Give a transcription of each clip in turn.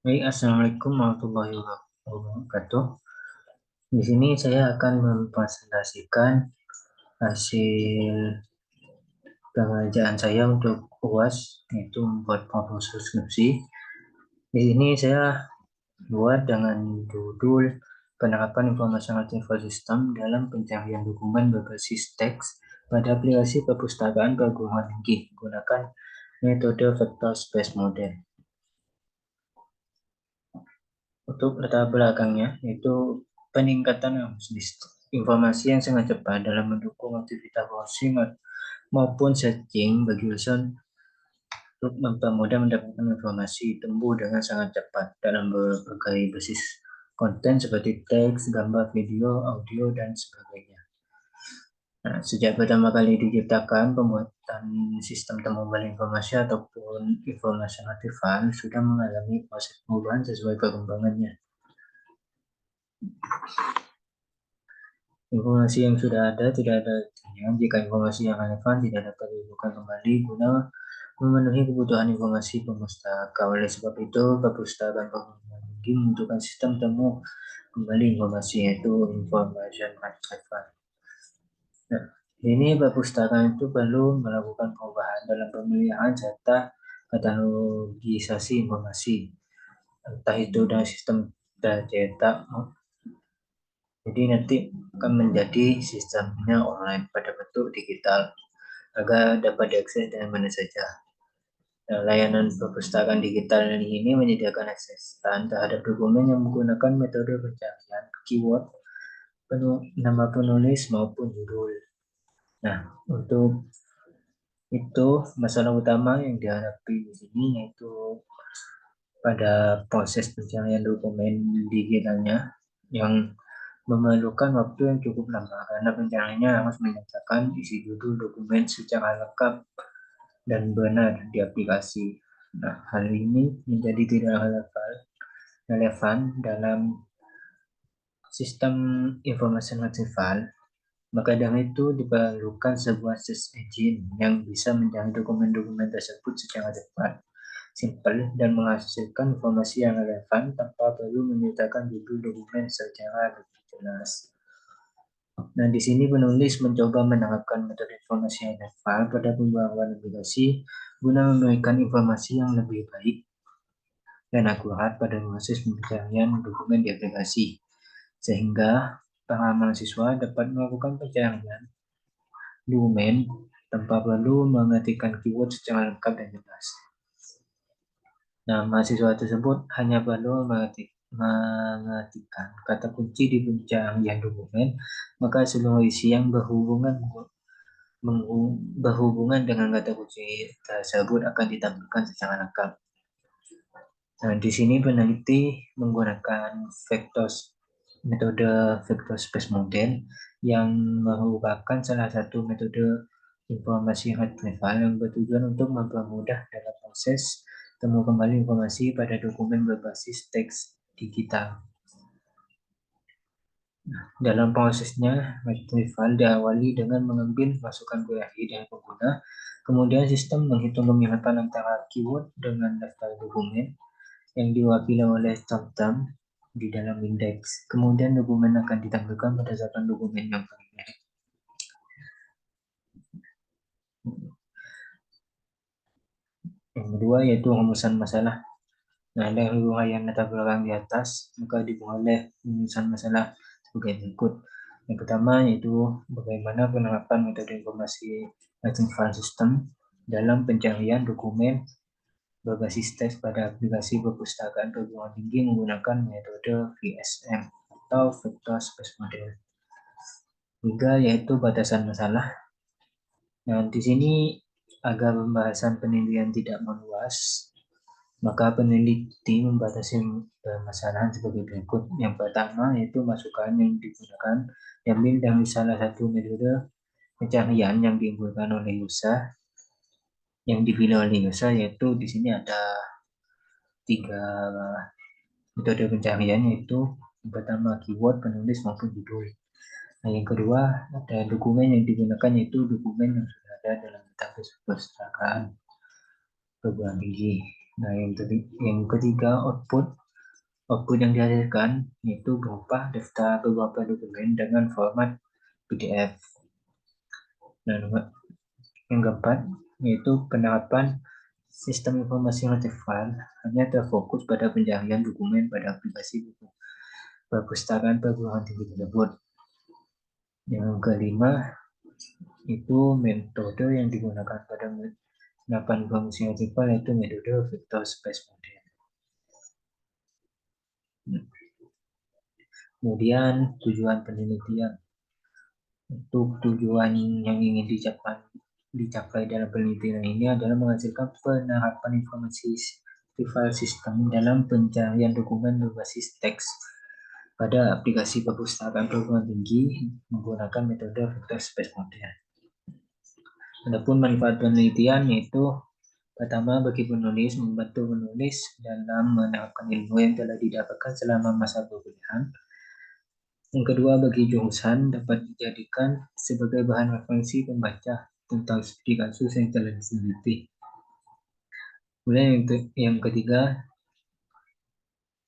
Baik, Assalamualaikum warahmatullahi wabarakatuh. Di sini saya akan mempresentasikan hasil pengerjaan saya untuk UAS, yaitu membuat proposal skripsi. Di sini saya buat dengan judul penerapan informasi sistem dalam pencarian dokumen berbasis teks pada aplikasi perpustakaan perguruan tinggi menggunakan metode vector space model. Untuk latar belakangnya, yaitu peningkatan informasi yang sangat cepat dalam mendukung aktivitas browsing maupun searching bagi user untuk mempermudah mendapatkan informasi tumbuh dengan sangat cepat dalam berbagai basis konten seperti teks, gambar, video, audio, dan sebagainya. Nah, sejak pertama kali diciptakan, pembuatan sistem temu informasi ataupun informasi file sudah mengalami proses perubahan sesuai perkembangannya. Informasi yang sudah ada tidak ada artinya jika informasi yang relevan tidak dapat dibuka kembali guna memenuhi kebutuhan informasi pemustaka. Oleh sebab itu, perpustakaan perguruan tinggi membutuhkan sistem temu kembali informasi, yaitu information retrieval. Nah, ini perpustakaan itu perlu melakukan perubahan dalam pemilihan serta katalogisasi informasi, entah itu dari sistem cetak. Jadi nanti akan menjadi sistemnya online pada bentuk digital agar dapat diakses dari mana saja. Nah, layanan perpustakaan digital ini menyediakan akses terhadap dokumen yang menggunakan metode pencarian keyword, nama penulis maupun judul. Nah, untuk itu masalah utama yang dihadapi di sini yaitu pada proses pencarian dokumen digitalnya yang memerlukan waktu yang cukup lama karena pencariannya harus menyatakan isi judul dokumen secara lengkap dan benar di aplikasi. Nah, hal ini menjadi tidak relevan dalam sistem informasi retrieval. Maka dari itu diperlukan sebuah search engine yang bisa mencari dokumen-dokumen tersebut secara cepat, simpel, dan menghasilkan informasi yang relevan tanpa perlu menyertakan judul dokumen secara lebih jelas. Nah, di sini penulis mencoba menerapkan metode informasi yang relevan pada pembuatan aplikasi guna memberikan informasi yang lebih baik dan akurat pada proses pencarian dokumen di aplikasi, sehingga para mahasiswa dapat melakukan pencarian dokumen tanpa perlu mengetikkan keyword secara lengkap dan jelas. Nah, mahasiswa tersebut hanya perlu mengetikkan kata kunci di pencarian dokumen, maka seluruh isi yang berhubungan dengan kata kunci tersebut akan ditampilkan secara lengkap. Nah, di sini peneliti menggunakan metode vector space model yang merupakan salah satu metode informasi retrieval yang bertujuan untuk mempermudah dalam proses temu kembali informasi pada dokumen berbasis teks digital. Dalam prosesnya, retrieval diawali dengan mengambil masukan query dari pengguna, kemudian sistem menghitung kemiripan antara keyword dengan daftar dokumen yang diwakili oleh term di dalam indeks. Kemudian dokumen akan ditampilkan berdasarkan dokumen yang paling mirip. Yang kedua yaitu rumusan masalah. Nah, dari uraian latar belakang di atas, maka diperoleh rumusan masalah sebagai berikut. Yang pertama yaitu bagaimana penerapan metode informasi retrieval system dalam pencarian dokumen berbasis teks pada aplikasi perpustakaan perguruan tinggi menggunakan metode VSM atau Vector Space Model. Tiga yaitu batasan masalah. Nah, di sini agar pembahasan penelitian tidak meluas, maka peneliti membatasi permasalahan sebagai berikut. Yang pertama yaitu masukan yang digunakan diambil dari salah satu metode pencarian yang diunggulkan oleh user, yang dipilih oleh user, yaitu di sini ada 3 metode pencarian, yaitu yang pertama keyword, penulis maupun judul. Nah, yang kedua ada dokumen yang digunakan, yaitu dokumen yang sudah ada dalam database perpustakaan perguruan tinggi. Nah, yang ketiga output yang dihasilkan yaitu berupa daftar beberapa dokumen dengan format PDF. Nah, yang keempat yaitu penerapan sistem informasi notified hanya terfokus pada pencarian dokumen pada aplikasi buku perpustakaan perguruan tinggi tersebut. Yang kelima itu metode yang digunakan pada penerapan informasi notified yaitu metode vector space model. Kemudian tujuan penelitian. Untuk tujuan yang ingin dicapai dalam penelitian ini adalah menghasilkan penerapan informasi file sistem dalam pencarian dokumen berbasis teks pada aplikasi perpustakaan perguruan tinggi menggunakan metode vector space model. Adapun manfaat penelitian yaitu pertama, bagi penulis membantu menulis dalam menerapkan ilmu yang telah didapatkan selama masa perkuliahan. Yang kedua, bagi jurusan dapat dijadikan sebagai bahan referensi pembaca tentang studi kasus yang telah diteliti. Kemudian yang ketiga,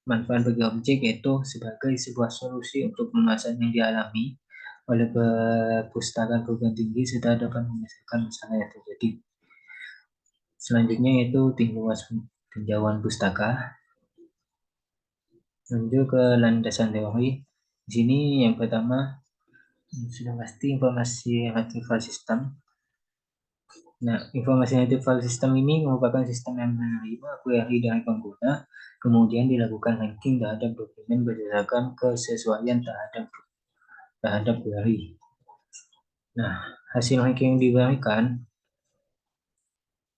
manfaat bagi objek yaitu sebagai sebuah solusi untuk permasalahan yang dialami oleh perpustakaan perguruan tinggi serta dapat menyelesaikan masalah yang terjadi. Selanjutnya yaitu tinjauan pustaka. Menuju ke landasan teori. Di sini yang pertama sudah pasti informasi retrieval system. Nah, informasi retrieval system ini merupakan sistem yang menerima query dari pengguna, kemudian dilakukan ranking terhadap dokumen berdasarkan kesesuaian terhadap query. Nah, hasil ranking yang diberikan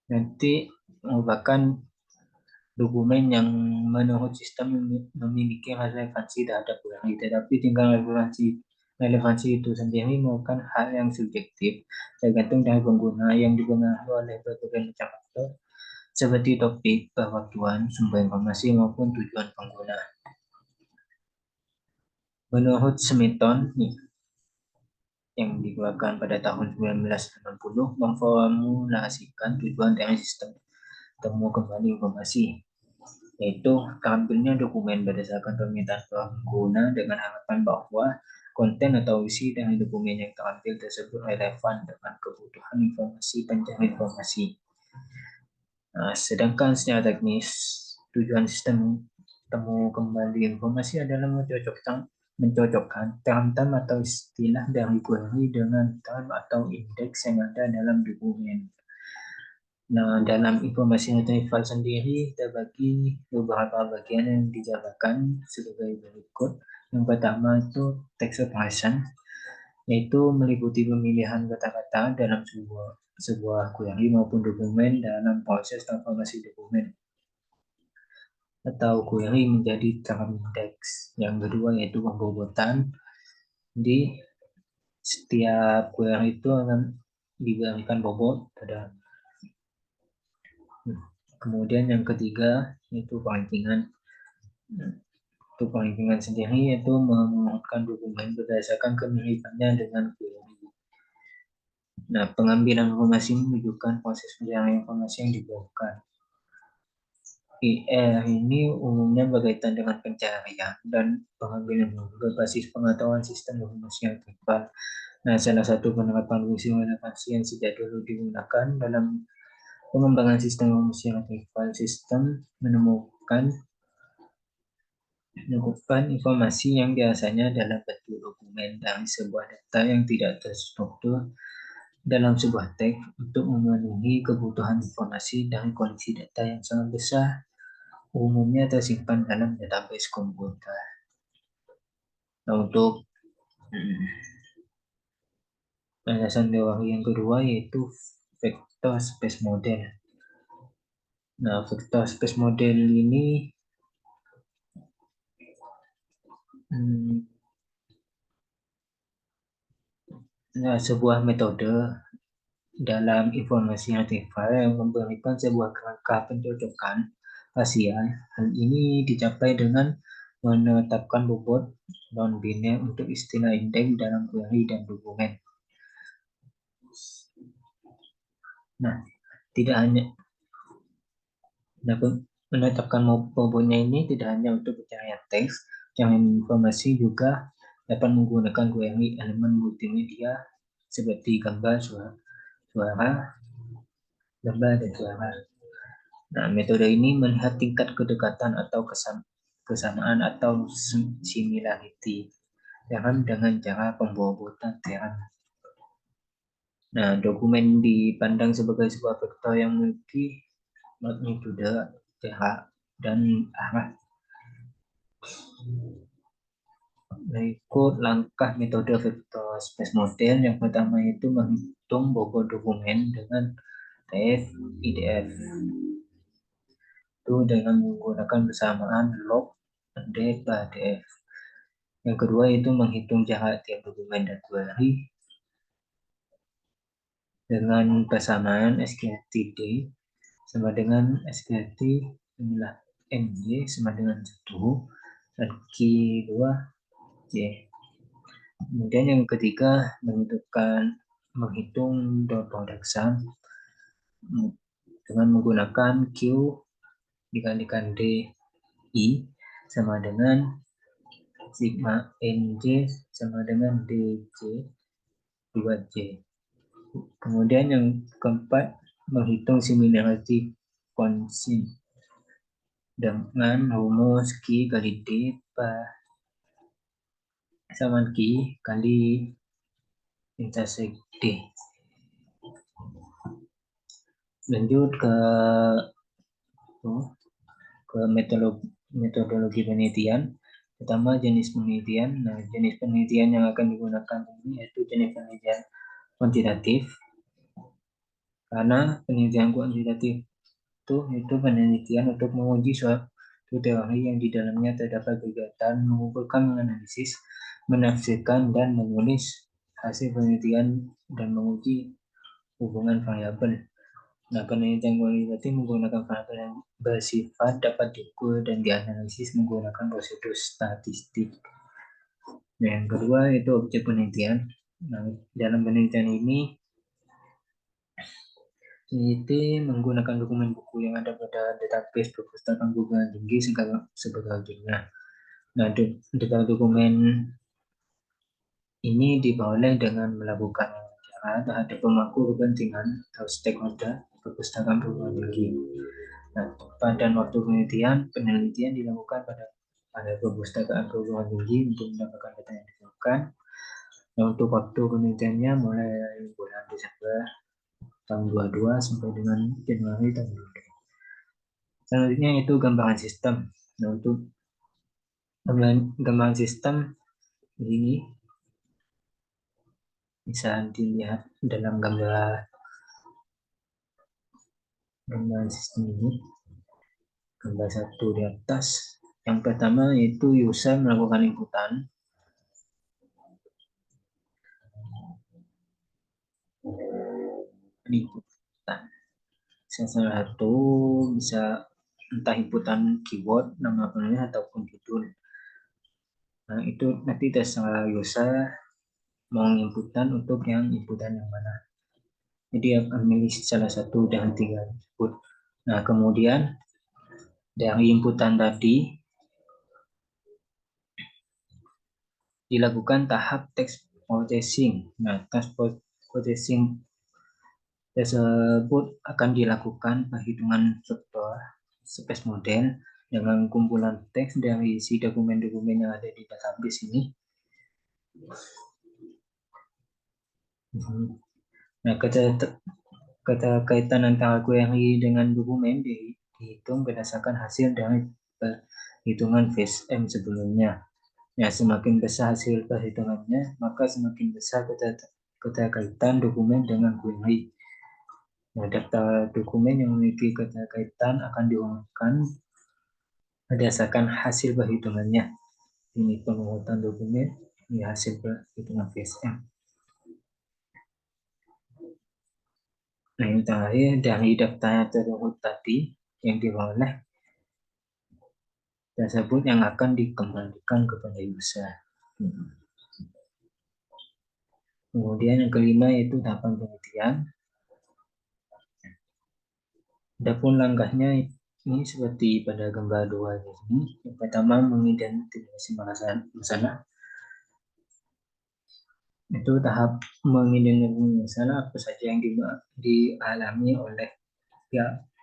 nanti merupakan dokumen yang menurut sistem memiliki relevansi terhadap query, tetapi tinggal relevansi itu sendiri merupakan hal yang subjektif, tergantung dari pengguna yang dipengaruhi oleh berbagai macam faktor seperti topik, perwaktuan, sumber informasi maupun tujuan pengguna. Menurut Smithon yang dikeluarkan pada tahun 1980 memformulasikan tujuan dari sistem temu kembali informasi, yaitu tampilnya dokumen berdasarkan permintaan pengguna dengan harapan bahwa konten atau isi dari dokumen yang terampil tersebut relevan dengan kebutuhan informasi pencari informasi. Nah, sedangkan secara teknis, tujuan sistem temu kembali informasi adalah mencocokkan term atau istilah dari query dengan term atau indeks yang ada dalam dokumen. Nah, dalam informasi retrieval sendiri terbagi beberapa bagian yang dijabarkan sebagai berikut. Yang pertama itu text operation, yaitu meliputi pemilihan kata-kata dalam sebuah query maupun dokumen dalam proses transformasi dokumen atau query menjadi term indeks. Yang kedua yaitu pembobotan. Di setiap query itu akan diberikan bobot pada. Kemudian yang ketiga yaitu rankingan. Untuk rankingan sendiri yaitu mengumpulkan dokumen berdasarkan kemiripannya dengan query. Nah, pengambilan informasi menunjukkan proses pencarian informasi yang dibutuhkan. IR ini umumnya berkaitan dengan pencarian dan pengambilan berbasis pengetahuan sistem informasi yang tepat. Nah, salah satu penerapan fungsi relevansi yang sejak dulu digunakan dalam pengembangan sistem informasi yang tepat, sistem menemukan informasi yang biasanya dalam bentuk dokumen dari sebuah data yang tidak terstruktur dalam sebuah teks untuk memenuhi kebutuhan informasi dari kondisi data yang sangat besar, umumnya tersimpan dalam database komputer. Nah, untuk landasan teori yang kedua yaitu vector space model. Nah, vector space model ini sebuah metode dalam informasi retrieval yang memberikan sebuah kerangka pencocokan rasial. Hal ini dicapai dengan menetapkan bobot non-biner untuk istilah indeks dalam query dan dokumen. Nah, tidak hanya Nah, menetapkan bobotnya ini tidak hanya untuk pencarian teks, pencarian informasi juga dapat menggunakan query elemen multimedia seperti gambar, dan suara. Nah, metode ini melihat tingkat kedekatan atau kesamaan atau similarity dengan cara pembobotan teran. Nah, dokumen dipandang sebagai sebuah vektor yang memiliki magnitude, jarak, dan arah. Berikut langkah metode vector space model. Yang pertama itu menghitung bobot dokumen dengan TF IDF. Itu dengan menggunakan persamaan log DF. Yang kedua itu menghitung jarak tiap dokumen dan query dengan persamaan SKTD sama dengan SKT inilah NJ sama dengan 1 dan Q2 J. Kemudian yang ketiga menghitung dot product sum dengan menggunakan Q dikalikan DI sama dengan sigma NJ sama dengan DJ 2J. Kemudian yang keempat menghitung similarity constant dengan rumus Q kali D sama Q kali intersect D. Lanjut ke metodologi penelitian. Pertama, jenis penelitian. Nah, jenis penelitian yang akan digunakan ini yaitu jenis penelitian kuantitatif. Karena penelitian kuantitatif itu penelitian untuk menguji suatu teori yang di dalamnya terdapat kegiatan mengumpulkan, menganalisis, menafsirkan, dan menulis hasil penelitian dan menguji hubungan variabel. Nah, penelitian kualitatif menggunakan variabel yang bersifat dapat diukur dan dianalisis menggunakan prosedur statistik. Nah, yang kedua itu objek penelitian. Nah, dalam penelitian ini peneliti menggunakan dokumen buku yang ada pada database perpustakaan perguruan tinggi sebagai objeknya. Nah, data dokumen ini diperoleh dengan melakukan wawancara terhadap pemangku kepentingan atau stakeholder perpustakaan perguruan tinggi. Nah, pada waktu penelitian dilakukan pada perpustakaan perguruan tinggi untuk mendapatkan data yang diperlukan. Nah, untuk waktu penelitiannya mulai bulan Desember tahun 22 sampai dengan Januari tahun 22. Selanjutnya itu gambaran sistem. Nah, untuk gambaran sistem ini bisa dilihat dalam gambaran sistem ini. Gambar 1 di atas. Yang pertama itu user melakukan inputan. Salah satu bisa entah inputan keyword, nama penulis ataupun judul. Nah, itu nanti terserah user mau inputan untuk yang inputan yang mana. Jadi akan memilih salah satu dari 3 input. Nah, kemudian dari inputan tadi dilakukan tahap text processing. Nah, text processing tersebut akan dilakukan perhitungan vektor space model dengan kumpulan teks dari isi dokumen-dokumen yang ada di database ini. Nah, keterkaitan antara query dengan dokumen dihitung berdasarkan hasil dari perhitungan VSM sebelumnya. Ya, semakin besar hasil perhitungannya, maka semakin besar keterkaitan dokumen dengan query. Nah, data dokumen yang memiliki keterkaitan akan diumumkan berdasarkan hasil perhitungannya. Ini pengurutan dokumen, ini hasil perhitungan VSM. Nah, yang terakhir dari daftar terurut tadi yang diperoleh tersebut yang akan dikembalikan kepada user. Kemudian yang kelima yaitu tahapan penelitian. Adapun langkahnya Ini seperti pada gambar 2 di sini. Yang pertama mengidentifikasi masalah. Itu tahap mengidentifikasi masalah apa saja yang dialami oleh pihak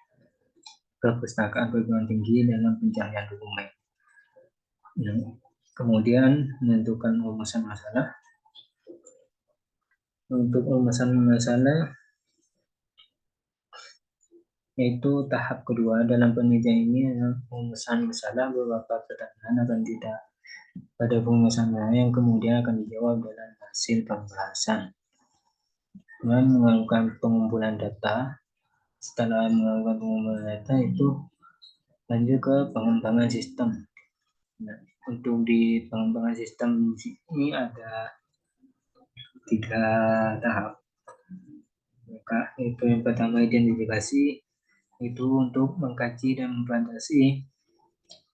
perpustakaan perguruan tinggi dalam pencarian dokumen. Nah, kemudian menentukan rumusan masalah. Untuk rumusan masalah yaitu tahap kedua dalam penelitian ini adalah rumusan masalah beberapa pertanyaan akan tidak pada rumusan yang kemudian akan dijawab dalam hasil pembahasan. Dengan melakukan pengumpulan data, setelah melakukan pengumpulan data itu lanjut ke pengembangan sistem. Nah, untuk di pengembangan sistem ini ada 3 tahap. Maka itu yang pertama identifikasi, itu untuk mengkaji dan membatasi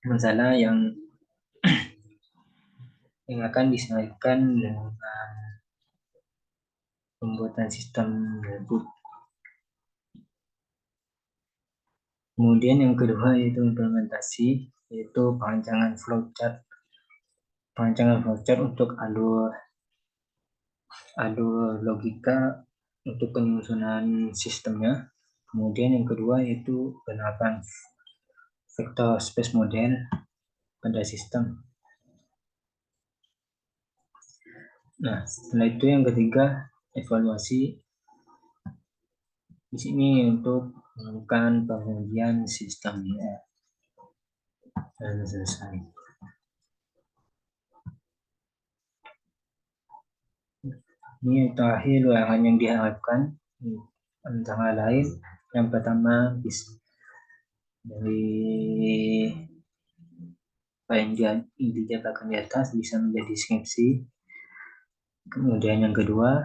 masalah yang akan diselesaikan dengan pembuatan sistem tersebut. Kemudian yang kedua yaitu implementasi, yaitu perancangan flowchart untuk alur logika untuk penyusunan sistemnya. Kemudian yang kedua yaitu penerapan vector space model pada sistem. Nah, setelah itu yang ketiga evaluasi. Di sini untuk melakukan pengujian sistemnya dan selesai. Ini terakhir ruangan yang diharapkan antara lain yang pertama dari apa yang dijabarkan di atas bisa menjadi skripsi. Kemudian yang kedua,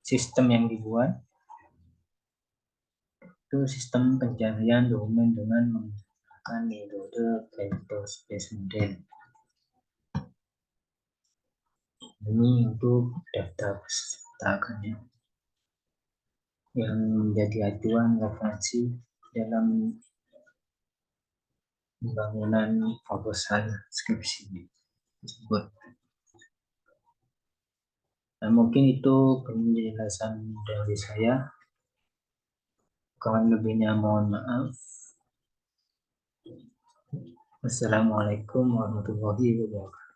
sistem yang dibuat itu sistem pencarian dokumen dengan menggunakan metode vector space model. Ini untuk daftar perpustakaannya yang menjadi acuan referensi dalam pembangunan proposal skripsi tersebut. Nah, mungkin itu penjelasan dari saya. Kurang lebihnya mohon maaf. Wassalamualaikum warahmatullahi wabarakatuh.